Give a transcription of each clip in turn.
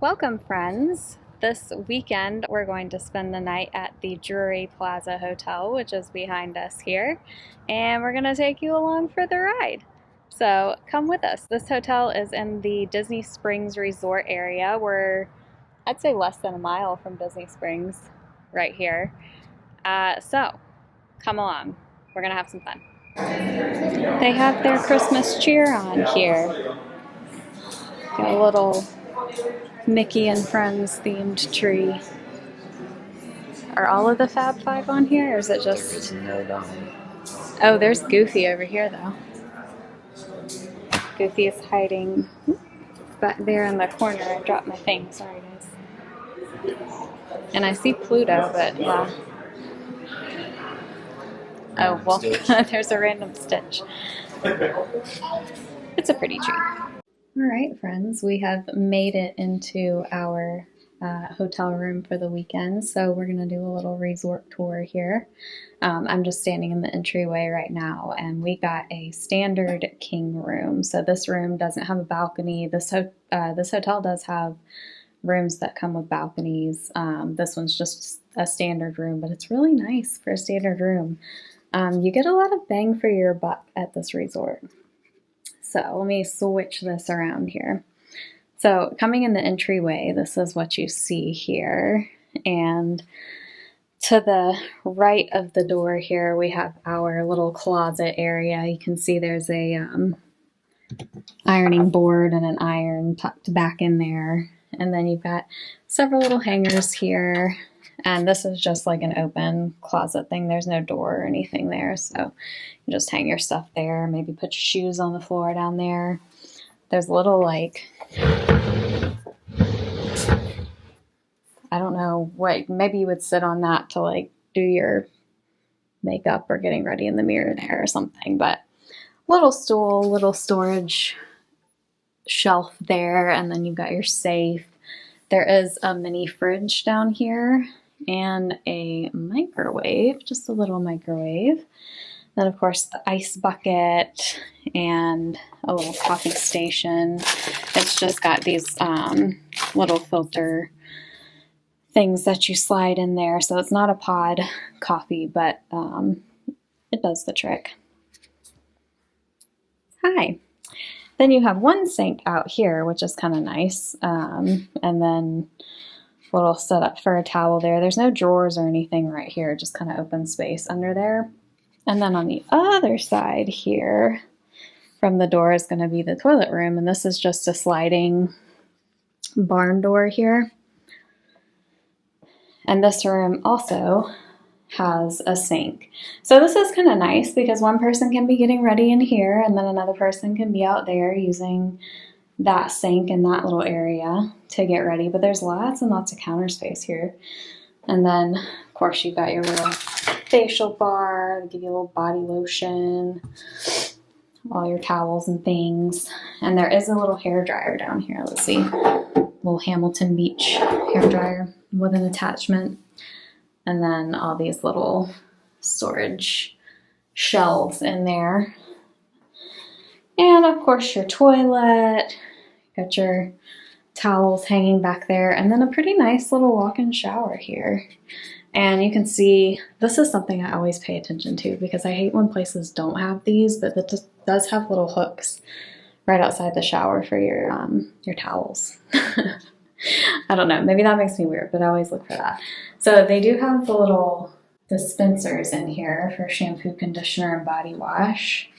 Welcome, friends. This weekend, we're going to spend the night at the Drury Plaza Hotel, which is behind us here, and we're going to take you along for the ride. So come with us. This hotel is in the Disney Springs Resort area. We're, I'd say, less than a mile from Disney Springs right here. So come along. We're going to have some fun. They have their Christmas cheer on here. Got a little Mickey and Friends themed tree. Are all of the Fab Five on here, or is it just... Oh, there's Goofy over here, though. Goofy is hiding back there in the corner. I dropped my thing. Sorry, guys. And I see Pluto, but, well... Oh, well, there's a random Stitch. It's a pretty tree. All right, friends, we have made it into our hotel room for the weekend, so we're going to do a little resort tour here. I'm just standing in the entryway right now, and we got a standard king room. So this room doesn't have a balcony. This hotel does have rooms that come with balconies. This one's just a standard room, but it's really nice for a standard room. You get a lot of bang for your buck at this resort. So let me switch this around here. So coming in the entryway, this is what you see here. And to the right of the door here, we have our little closet area. You can see there's a ironing board and an iron tucked back in there. And then you've got several little hangers here. And this is just like an open closet thing. There's no door or anything there. So you just hang your stuff there. Maybe put your shoes on the floor down there. There's little, like, I don't know what, maybe you would sit on that to, like, do your makeup or getting ready in the mirror there or something. But little stool, little storage shelf there. And then you've got your safe. There is a mini fridge down here. And a microwave, just a little microwave. Then, of course, the ice bucket and a little coffee station. It's just got these little filter things that you slide in there. So it's not a pod coffee, but it does the trick. Hi. Then you have one sink out here, which is kind of nice. And then little setup for a towel there. There's no drawers or anything right here, just kind of open space under there. And then on the other side here from the door is going to be the toilet room, and this is just a sliding barn door here. And this room also has a sink. So this is kind of nice because one person can be getting ready in here and then another person can be out there using that sink in that little area to get ready. But there's lots and lots of counter space here. And then, of course, you've got your little facial bar, give you a little body lotion, all your towels and things. And there is a little hair dryer down here. Let's see. Little Hamilton Beach hair dryer with an attachment. And then all these little storage shelves in there. And of course your toilet, got your towels hanging back there, and then a pretty nice little walk-in shower here. And you can see, this is something I always pay attention to because I hate when places don't have these, but it just does have little hooks right outside the shower for your towels. I don't know, maybe that makes me weird, but I always look for that. So they do have the little dispensers in here for shampoo, conditioner, and body wash.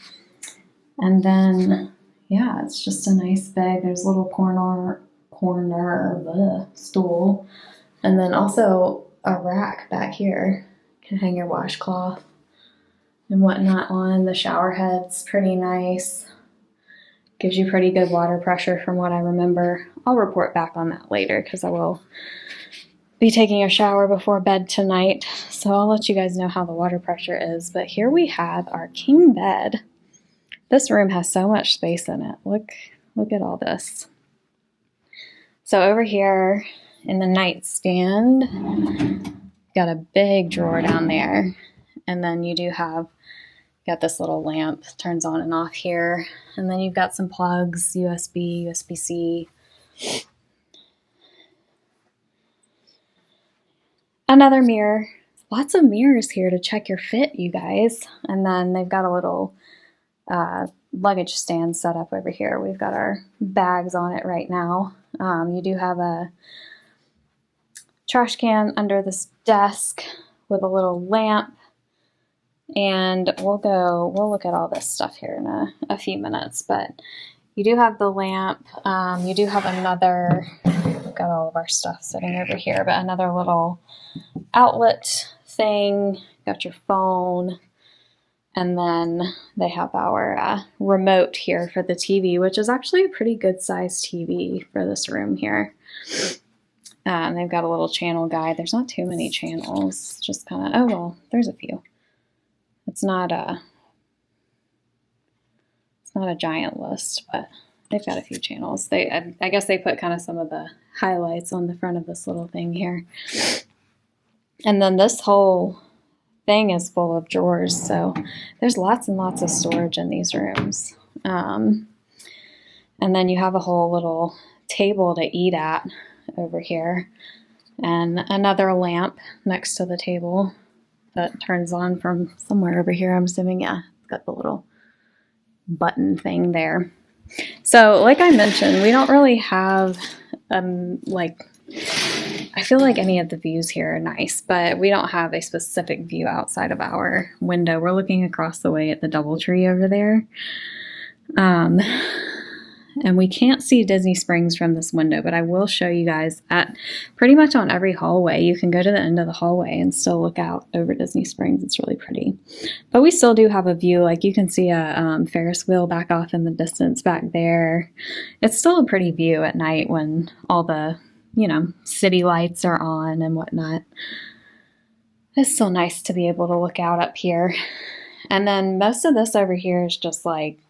And then, yeah, it's just a nice bag. There's a little corner stool. And then also a rack back here. You can hang your washcloth and whatnot on. The shower head's pretty nice. Gives you pretty good water pressure from what I remember. I'll report back on that later because I will be taking a shower before bed tonight. So I'll let you guys know how the water pressure is. But here we have our king bed. This room has so much space in it. Look at all this. So over here in the nightstand, got a big drawer down there. And then you do have, got this little lamp, turns on and off here. And then you've got some plugs, USB, USB-C. another mirror. Lots of mirrors here to check your fit, you guys. And then they've got a little luggage stand set up over here. We've got our bags on it right now. You do have a trash can under this desk with a little lamp. And we'll look at all this stuff here in a few minutes. But you do have the lamp. You do have another, we've got all of our stuff sitting over here, but another little outlet thing. Got your phone. And then they have our remote here for the TV, which is actually a pretty good sized TV for this room here. They've got a little channel guide. There's not too many channels, just kind of, oh, well, there's a few. It's not a giant list, but they've got a few channels. I guess they put kind of some of the highlights on the front of this little thing here. And then this whole thing is full of drawers, so there's lots and lots of storage in these rooms. And then you have a whole little table to eat at over here, and another lamp next to the table that turns on from somewhere over here. I'm assuming, yeah, it's got the little button thing there. So like I mentioned, we don't really have I feel like any of the views here are nice, but we don't have a specific view outside of our window. We're looking across the way at the DoubleTree over there. And we can't see Disney Springs from this window, but I will show you guys at pretty much on every hallway. You can go to the end of the hallway and still look out over Disney Springs. It's really pretty. But we still do have a view. Like you can see a Ferris wheel back off in the distance back there. It's still a pretty view at night when all the, city lights are on and whatnot. It's still nice to be able to look out up here. And then most of this over here is just like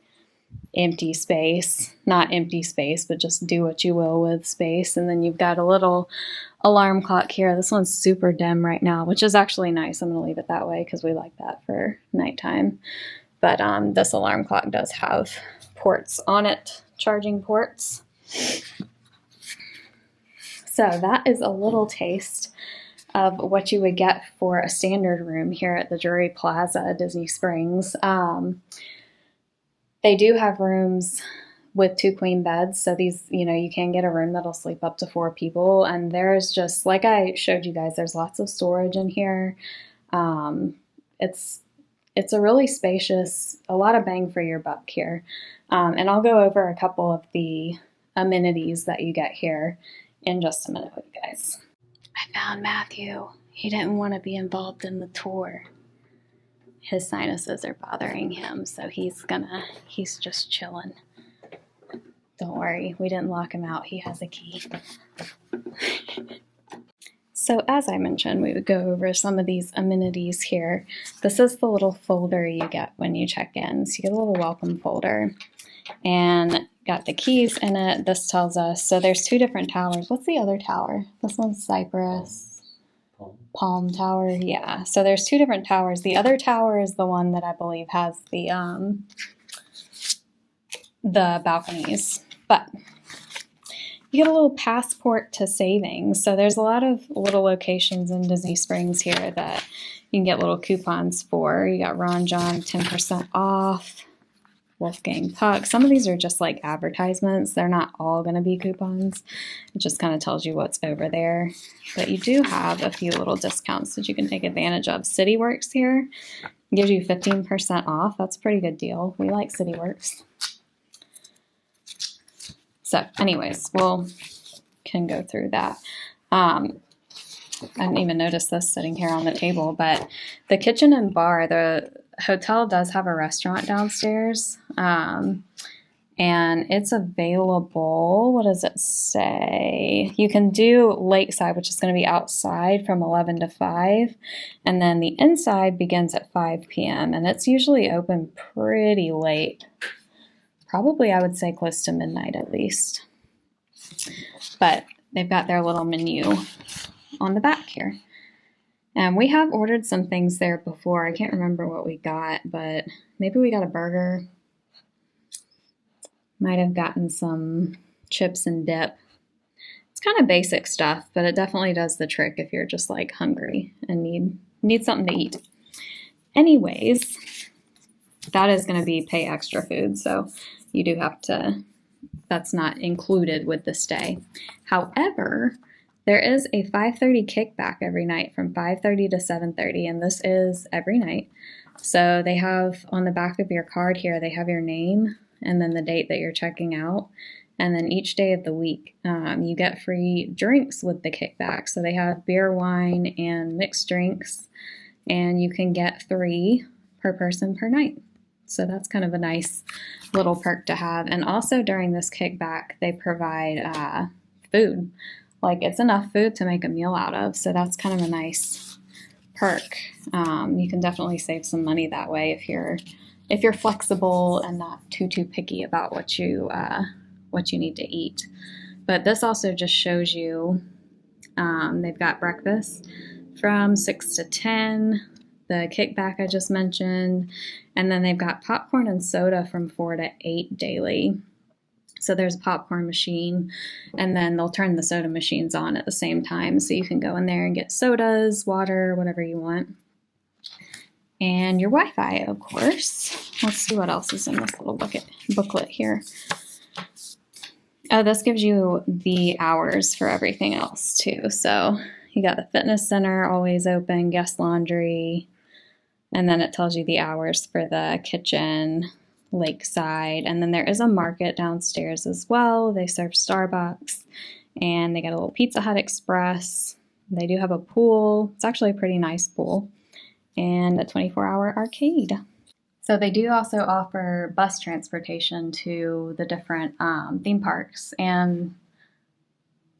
empty space, not empty space, but just do what you will with space. And then you've got a little alarm clock here. This one's super dim right now, which is actually nice. I'm going to leave it that way because we like that for nighttime. But this alarm clock does have ports on it, charging ports. So that is a little taste of what you would get for a standard room here at the Drury Plaza, Disney Springs. They do have rooms with 2 queen beds. So these, you can get a room that'll sleep up to 4 people. And there's just, like I showed you guys, there's lots of storage in here. It's a really spacious, a lot of bang for your buck here. And I'll go over a couple of the amenities that you get here in just a minute with you guys. I found Matthew. He didn't want to be involved in the tour. His sinuses are bothering him, so he's just chilling. Don't worry, we didn't lock him out. He has a key. So as I mentioned, we would go over some of these amenities here. This is the little folder you get when you check in. So you get a little welcome folder and got the keys in it. This tells us, so there's 2 different towers. What's the other tower? This one's Cypress. Palm Tower, yeah. So there's 2 different towers. The other tower is the one that I believe has the balconies. But you get a little passport to savings. So there's a lot of little locations in Disney Springs here that you can get little coupons for. You got Ron John 10% off, Wolfgang Puck. Some of these are just like advertisements. They're not all going to be coupons. It just kind of tells you what's over there. But you do have a few little discounts that you can take advantage of. CityWorks here gives you 15% off. That's a pretty good deal. We like CityWorks. So anyways, we'll can go through that. I didn't even notice this sitting here on the table, but the kitchen and bar, the hotel does have a restaurant downstairs, and it's available. What does it say? You can do lakeside, which is going to be outside from 11 to 5, and then the inside begins at 5 p.m. and it's usually open pretty late. Probably, I would say close to midnight at least. But they've got their little menu on the back here. And we have ordered some things there before. I can't remember what we got, but maybe we got a burger. Might have gotten some chips and dip. It's kind of basic stuff, but it definitely does the trick if you're just like hungry and need something to eat. Anyways, that is going to be pay extra food, so you do have to, that's not included with the stay. However, there is a 5:30 kickback every night from 5:30 to 7:30, and this is every night. So they have on the back of your card here, they have your name and then the date that you're checking out. And then each day of the week, you get free drinks with the kickback. So they have beer, wine, and mixed drinks, and you can get 3 per person per night. So that's kind of a nice little perk to have. And also during this kickback, they provide food. Like, it's enough food to make a meal out of. So that's kind of a nice perk. You can definitely save some money that way if you're flexible and not too picky about what you need to eat. But this also just shows you they've got breakfast from 6 to 10, the kickback I just mentioned, and then they've got popcorn and soda from 4 to 8 daily. So there's a popcorn machine, and then they'll turn the soda machines on at the same time, so you can go in there and get sodas, water, whatever you want. And your Wi-Fi, of course. Let's see what else is in this little booklet here. Oh, this gives you the hours for everything else too. So you got the fitness center always open, guest laundry, and then it tells you the hours for the kitchen, lakeside, and then there is a market downstairs as well. They serve Starbucks, and they got a little Pizza Hut Express. They do have a pool. It's actually a pretty nice pool, and a 24-hour arcade. So they do also offer bus transportation to the different theme parks, and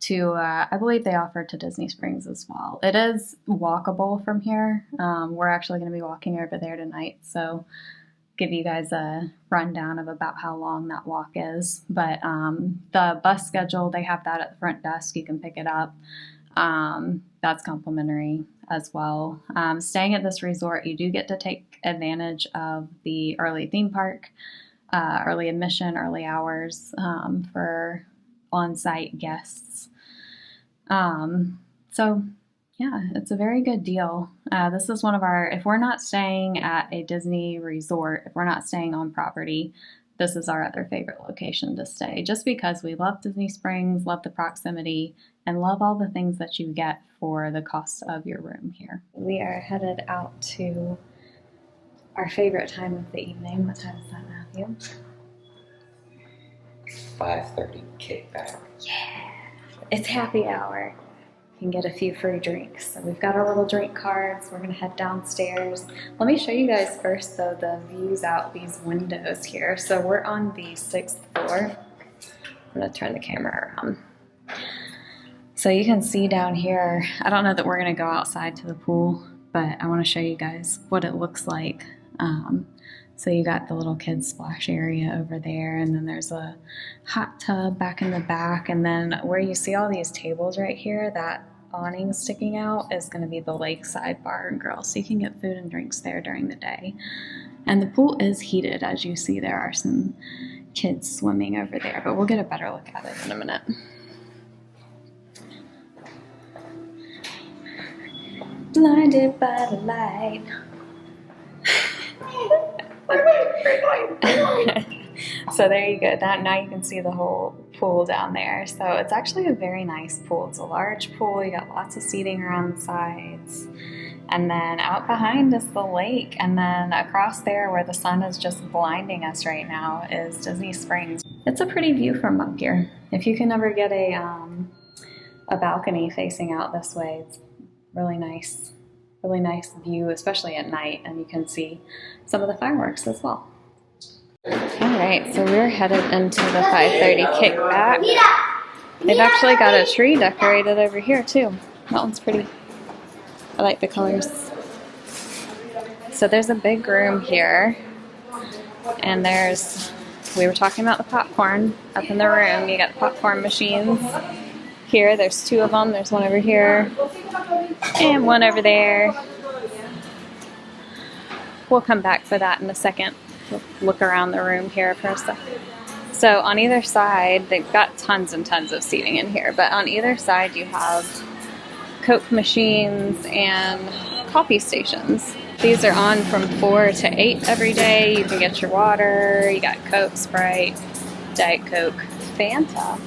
to, I believe they offer to Disney Springs as well. It is walkable from here. We're actually going to be walking over there tonight, so give you guys a rundown of about how long that walk is. But the bus schedule, they have that at the front desk. You can pick it up. That's complimentary as well. Staying at this resort, you do get to take advantage of the early theme park, early admission, early hours for on-site guests. So yeah, it's a very good deal. This is one of our, if we're not staying at a Disney resort, if we're not staying on property, this is our other favorite location to stay, just because we love Disney Springs, love the proximity, and love all the things that you get for the cost of your room here. We are headed out to our favorite time of the evening. What time is that, Matthew? 5:30 kickback. Yeah, it's happy hour. You can get a few free drinks. So we've got our little drink cards. We're gonna head downstairs. Let me show you guys first though the views out these windows here. So we're on the 6th floor. I'm gonna turn the camera around. So you can see down here, I don't know that we're gonna go outside to the pool, but I wanna show you guys what it looks like. So you got the little kids splash area over there, and then there's a hot tub back in the back, and then where you see all these tables right here, that awning sticking out is going to be the lakeside bar and grill, so you can get food and drinks there during the day. And the pool is heated, as you see there are some kids swimming over there, but we'll get a better look at it in a minute. Blinded by the light. So there you go. Now you can see the whole pool down there. So it's actually a very nice pool. It's a large pool. You got lots of seating around the sides. And then out behind is the lake. And then across there where the sun is just blinding us right now is Disney Springs. It's a pretty view from up here. If you can ever get a balcony facing out this way, it's really nice view, especially at night, and you can see some of the fireworks as well. All right, so we're headed into the 5:30 kickback. They've actually got a tree decorated over here too. That one's pretty. I like the colors. So there's a big room here, and we were talking about the popcorn up in the room. You got the popcorn machines here. There's 2 of them. There's one over here and one over there. We'll come back for that in a second. We'll look around the room here for a second. So So on either side, they've got tons and tons of seating in here, but on either side you have Coke machines and coffee stations. These are on from 4 to 8 every day. You can get your water, you got Coke, Sprite, Diet Coke, Fanta,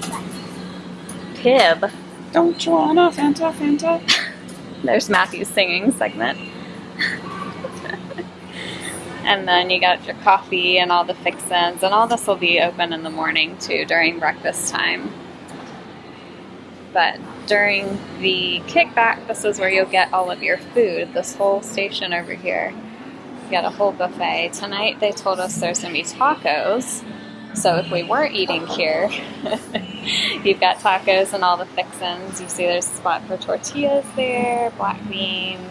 Pib. Don't you wanna Fanta, Fanta? There's Matthew's singing segment. And then you got your coffee and all the fixins, and all this will be open in the morning too during breakfast time. But during the kickback, this is where you'll get all of your food. This whole station over here, you got a whole buffet. Tonight they told us there's gonna be tacos. So if we weren't eating here, you've got tacos and all the fixins. You see there's a spot for tortillas there, black beans.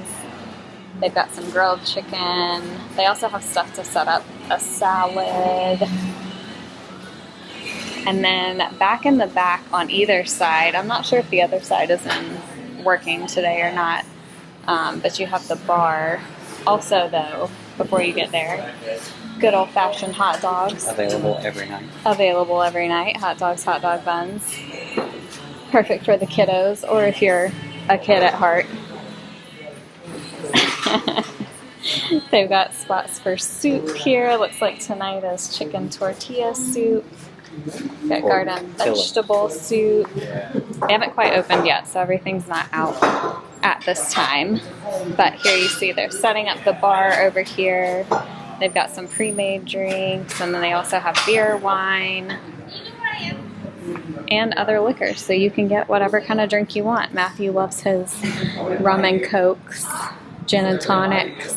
They've got some grilled chicken. They also have stuff to set up a salad. And then back in the back on either side, I'm not sure if the other side is working today or not, but you have the bar. Also though, before you get there, good old-fashioned hot dogs. Available every night. Available every night. Hot dogs, hot dog buns. Perfect for the kiddos, or if you're a kid at heart. They've got spots for soup here. Looks like tonight is chicken tortilla soup. Got garden vegetable soup. They haven't quite opened yet, so everything's not out at this time. But here you see they're setting up the bar over here. They've got some pre-made drinks, and then they also have beer, wine, and other liquors. So you can get whatever kind of drink you want. Matthew loves his rum and cokes, gin and tonics.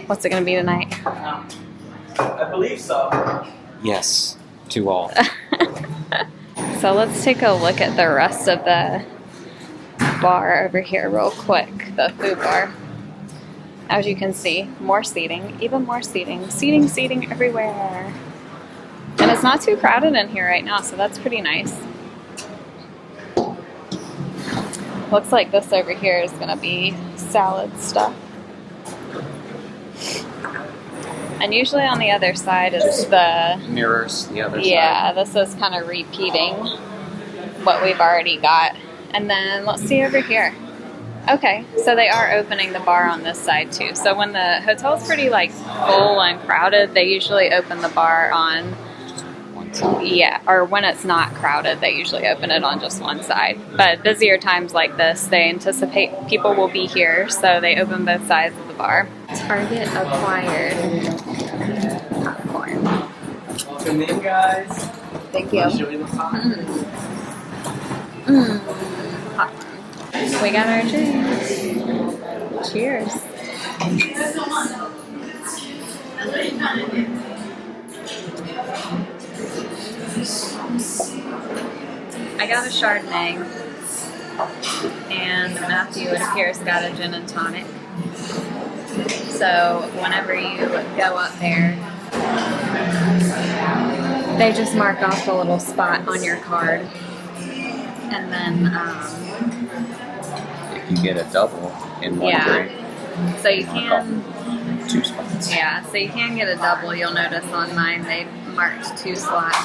What's it going to be tonight? I believe so. Yes, to all. So let's take a look at the rest of the bar over here real quick, the food bar. As you can see, more seating, even more seating. Seating everywhere. And it's not too crowded in here right now, so that's pretty nice. Looks like this over here is going to be salad stuff. And usually on the other side is the... Mirrors the other side. Yeah, this is kind of repeating what we've already got. And then let's see over here. Okay, so they are opening the bar on this side too. So when the hotel's pretty like full and crowded, they usually open the bar on one side. Yeah, or when it's not crowded, they usually open it on just one side. But busier times like this, they anticipate people will be here, so they open both sides of the bar. Target acquired popcorn. Come in, guys. Thank you. Popcorn. We got our drinks. Cheers. I got a Chardonnay, and Matthew, it appears, got a gin and tonic. So whenever you go up there, they just mark off a little spot on your card, and then If you get a double in one drink, so you can. 2 spots. Yeah, so you can get a double. You'll notice on mine they marked 2 slots.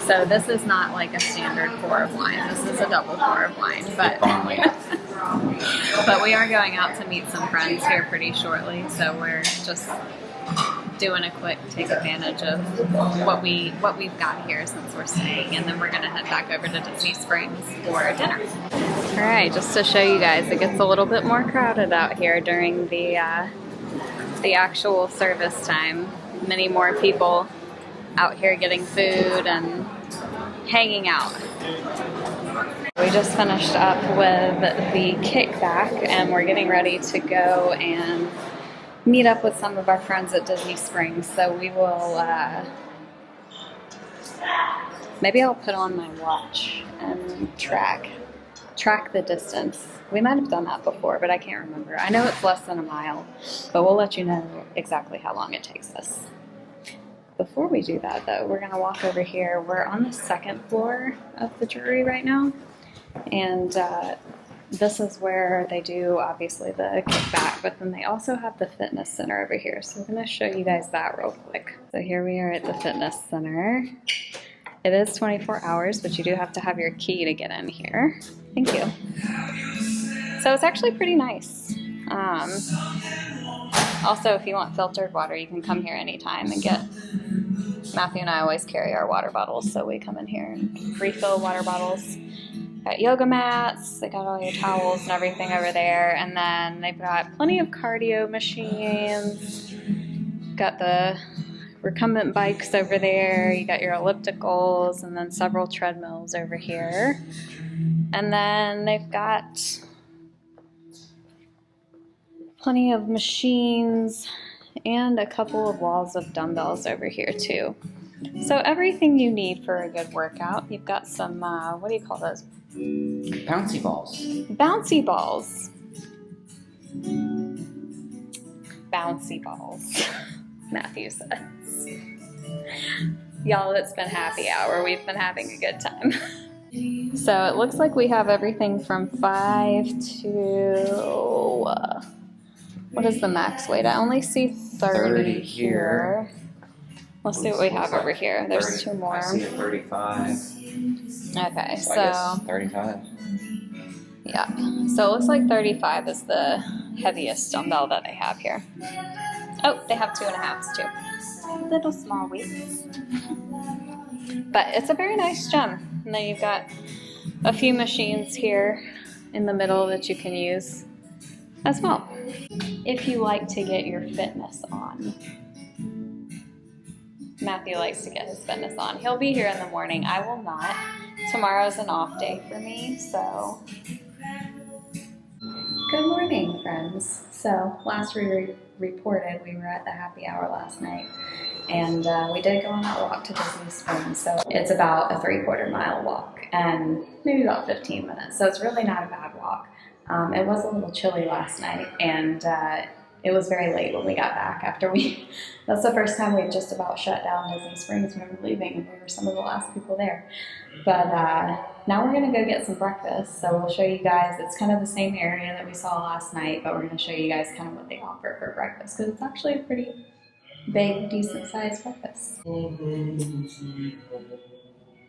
So this is not like a standard pour of wine. This is a double pour of wine. But but we are going out to meet some friends here pretty shortly. So we're just doing a quick take advantage of what we've got here since we're staying, and then we're gonna head back over to Disney Springs for dinner. All right, just to show you guys, it gets a little bit more crowded out here during the actual service time. Many more people out here getting food and hanging out. We just finished up with the kickback, and we're getting ready to go and meet up with some of our friends at Disney Springs. So we will, maybe I'll put on my watch and track the distance. We might have done that before, but I can't remember. I know it's less than a mile, but we'll let you know exactly how long it takes us. Before we do that, though, we're going to walk over here. We're on the 2nd floor of the Drury right now, and this is where they do, obviously, the kickback, but then they also have the fitness center over here, so I'm going to show you guys that real quick. So here we are at the fitness center. It is 24 hours, but you do have to have your key to get in here. Thank you. So it's actually pretty nice. Also, if you want filtered water, you can come here anytime and get. Matthew and I always carry our water bottles, so we come in here and refill water bottles. Got yoga mats, they got all your towels and everything over there, and then they've got plenty of cardio machines. Got the recumbent bikes over there, you got your ellipticals, and then several treadmills over here. And then they've got plenty of machines and a couple of walls of dumbbells over here too. So everything you need for a good workout. You've got some, what do you call those? Bouncy balls. Bouncy balls. Bouncy balls, Matthew says. Y'all, it's been happy hour. We've been having a good time. So it looks like we have everything from 5 to... what is the max weight? I only see 30 here. Let's see what we have over here. There's 2 more. I see a 35. Okay, So I guess 35. Yeah. So it looks like 35 is the heaviest dumbbell that they have here. Oh, they have 2.5s too. Little small weights. But it's a very nice gym. And then you've got a few machines here in the middle that you can use as well, if you like to get your fitness on. Matthew likes to get his fitness on. He'll be here in the morning. I will not. Tomorrow's an off day for me, so. Good morning, friends. So last we reported, we were at the happy hour last night, and we did go on that walk to Disney Springs. So it's about a 3/4 mile walk and maybe about 15 minutes. So it's really not a bad walk. It was a little chilly last night, and it was very late when we got back after that's the first time we just about shut down Disney Springs when we were leaving, and we were some of the last people there. But now we're gonna go get some breakfast, so we'll show you guys. It's kind of the same area that we saw last night, but we're gonna show you guys kind of what they offer for breakfast, because it's actually a pretty big, decent sized breakfast.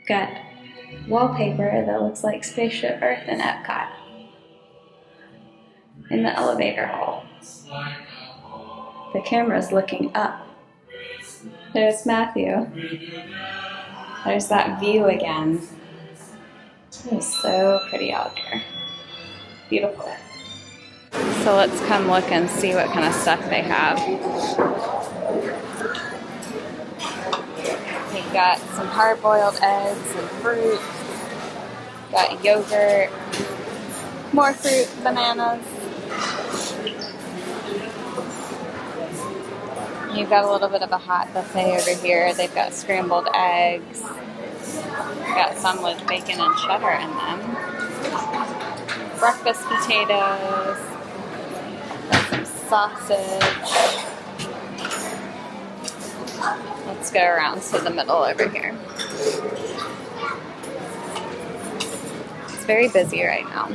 Got wallpaper that looks like Spaceship Earth in Epcot in the elevator hall. The camera's looking up. There's Matthew. There's that view again. It is so pretty out here. Beautiful. So let's come look and see what kind of stuff they have. We've got some hard-boiled eggs and fruit. Got yogurt, more fruit, bananas. You've got a little bit of a hot buffet over here. They've got scrambled eggs. Got some with bacon and cheddar in them. Breakfast potatoes. Got some sausage. Let's go around to the middle over here. It's very busy right now.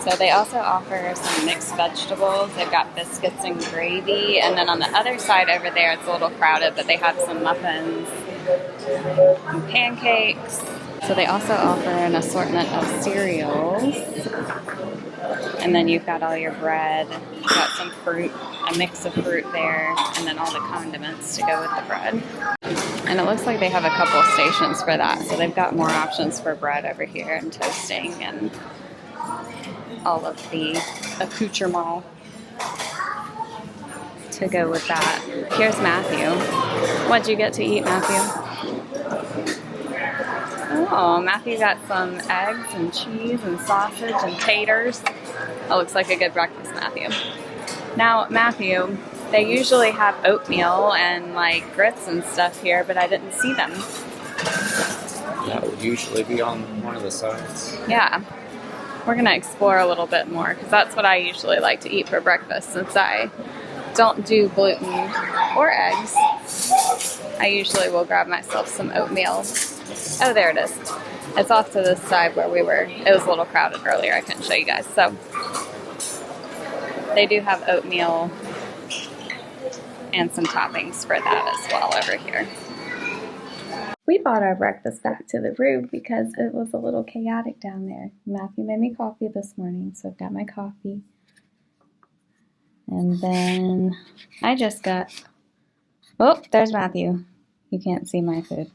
So they also offer some mixed vegetables. They've got biscuits and gravy. And then on the other side over there, it's a little crowded, but they have some muffins and pancakes. So they also offer an assortment of cereals. And then you've got all your bread. You've got some fruit, a mix of fruit there, and then all the condiments to go with the bread. And it looks like they have a couple stations for that. So they've got more options for bread over here and toasting and all of the accoutrement to go with that. Here's Matthew. What'd you get to eat, Matthew? Oh, Matthew got some eggs and cheese and sausage and taters. That looks like a good breakfast, Matthew. Now, Matthew, they usually have oatmeal and like grits and stuff here, but I didn't see them. That would usually be on one of the sides. Yeah. We're going to explore a little bit more, because that's what I usually like to eat for breakfast, since I don't do gluten or eggs. I usually will grab myself some oatmeal. Oh, there it is. It's off to this side where we were. It was a little crowded earlier. I couldn't show you guys. So they do have oatmeal and some toppings for that as well over here. We brought our breakfast back to the room because it was a little chaotic down there. Matthew made me coffee this morning, so I've got my coffee. And then I just got, oh, there's Matthew. You can't see my food.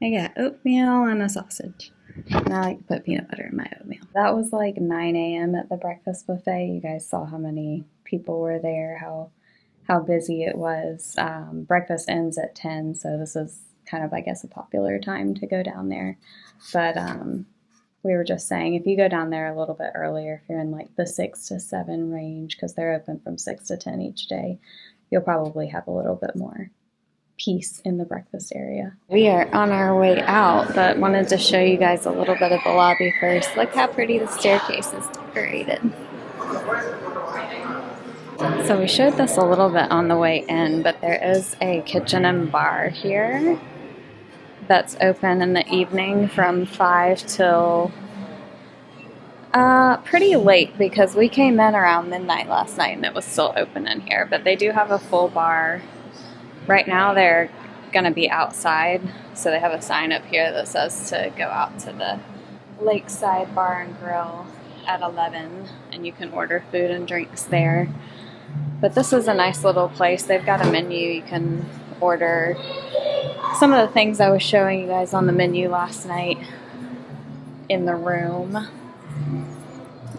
I got oatmeal and a sausage. And I like to put peanut butter in my oatmeal. That was like 9 a.m. at the breakfast buffet. You guys saw how many people were there, how busy it was. Breakfast ends at 10, so this is kind of, I guess, a popular time to go down there. But we were just saying, if you go down there a little bit earlier, if you're in like the 6 to 7 range, because they're open from 6 to 10 each day, you'll probably have a little bit more peace in the breakfast area. We are on our way out, but wanted to show you guys a little bit of the lobby first. Look how pretty the staircase is decorated. So we showed this a little bit on the way in, but there is a kitchen and bar here that's open in the evening from 5 till pretty late, because we came in around midnight last night and it was still open in here, but they do have a full bar. Right now they're going to be outside, so they have a sign up here that says to go out to the Lakeside Bar and Grill at 11, and you can order food and drinks there. But this is a nice little place. They've got a menu. You can order some of the things I was showing you guys on the menu last night in the room.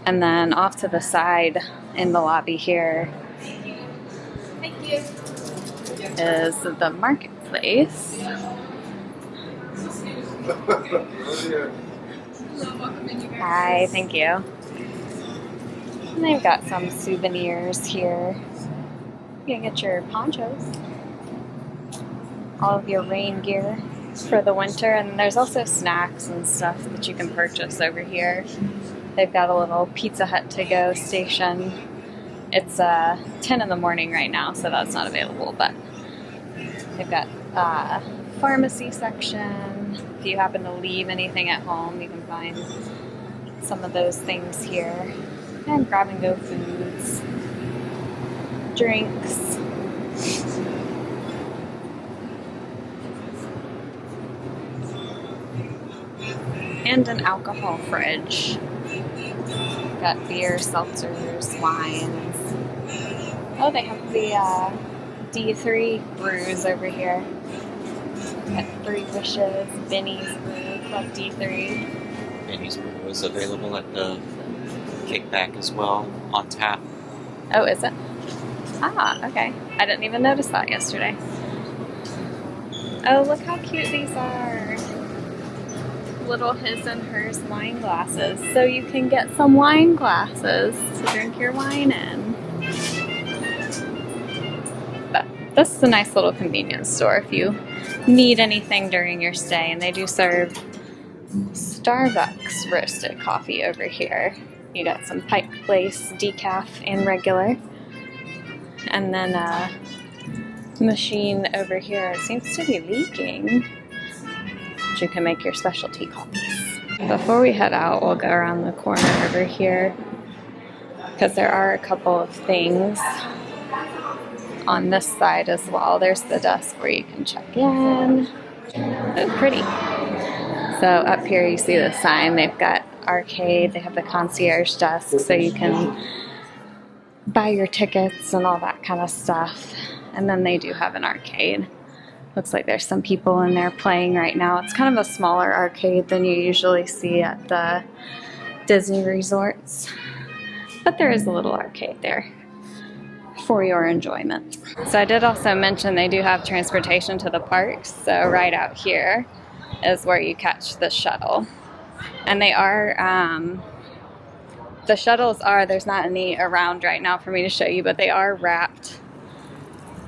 And then off to the side in the lobby here is the marketplace. Hi, thank you. And they've got some souvenirs here. You can get your ponchos, all of your rain gear for the winter, and there's also snacks and stuff that you can purchase over here. They've got a little Pizza Hut to-go station. It's 10 in the morning right now, so that's not available, but they've got a pharmacy section. If you happen to leave anything at home, you can find some of those things here. And grab-and-go foods, drinks. And an alcohol fridge. Got beer, seltzers, wines. Oh, they have the D3 brews over here. Got Three Wishes, Benny's Brew, Club D3. Benny's Brew is available at the Kickback as well, on tap. Oh, is it? Ah, okay. I didn't even notice that yesterday. Oh, look how cute these are. Little his and hers wine glasses. So you can get some wine glasses to drink your wine in. But this is a nice little convenience store if you need anything during your stay. And they do serve Starbucks roasted coffee over here. You got some Pike Place decaf and regular. And then a machine over here seems to be leaking. You can make your specialty coffees. Before we head out, we'll go around the corner over here because there are a couple of things on this side as well. There's the desk where you can check in. It's pretty. So up here you see the sign. They've got arcade. They have the concierge desk so you can buy your tickets and all that kind of stuff. And then they do have an arcade. Looks like there's some people in there playing right now. It's kind of a smaller arcade than you usually see at the Disney resorts. But there is a little arcade there for your enjoyment. So I did also mention they do have transportation to the parks. So right out here is where you catch the shuttle. And they are, the shuttles are, there's not any around right now for me to show you, but they are wrapped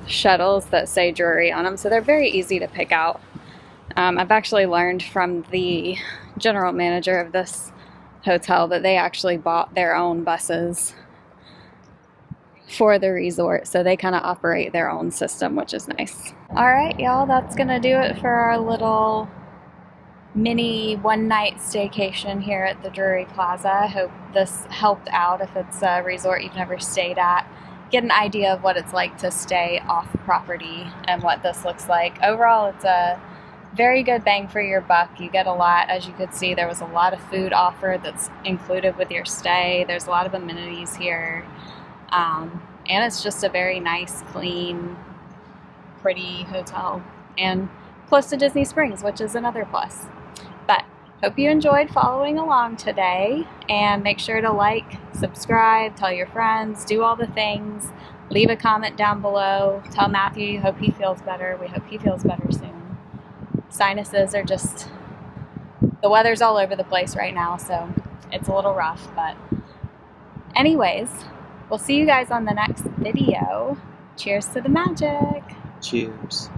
shuttles that say Drury on them, so they're very easy to pick out. I've actually learned from the general manager of this hotel that they actually bought their own buses for the resort, so they kind of operate their own system, which is nice. Alright y'all, that's gonna do it for our little mini one-night staycation here at the Drury Plaza. I hope this helped out if it's a resort you've never stayed at. Get an idea of what it's like to stay off property and what this looks like. Overall, it's a very good bang for your buck. You get a lot. As you could see, there was a lot of food offered that's included with your stay. There's a lot of amenities here. And it's just a very nice, clean, pretty hotel. And close to Disney Springs, which is another plus. But hope you enjoyed following along today, and make sure to like, subscribe, tell your friends, do all the things. Leave a comment down below. Tell Matthew you hope he feels better. We hope he feels better soon. Sinuses are just, the weather's all over the place right now, so it's a little rough. But anyways, we'll see you guys on the next video. Cheers to the magic. Cheers.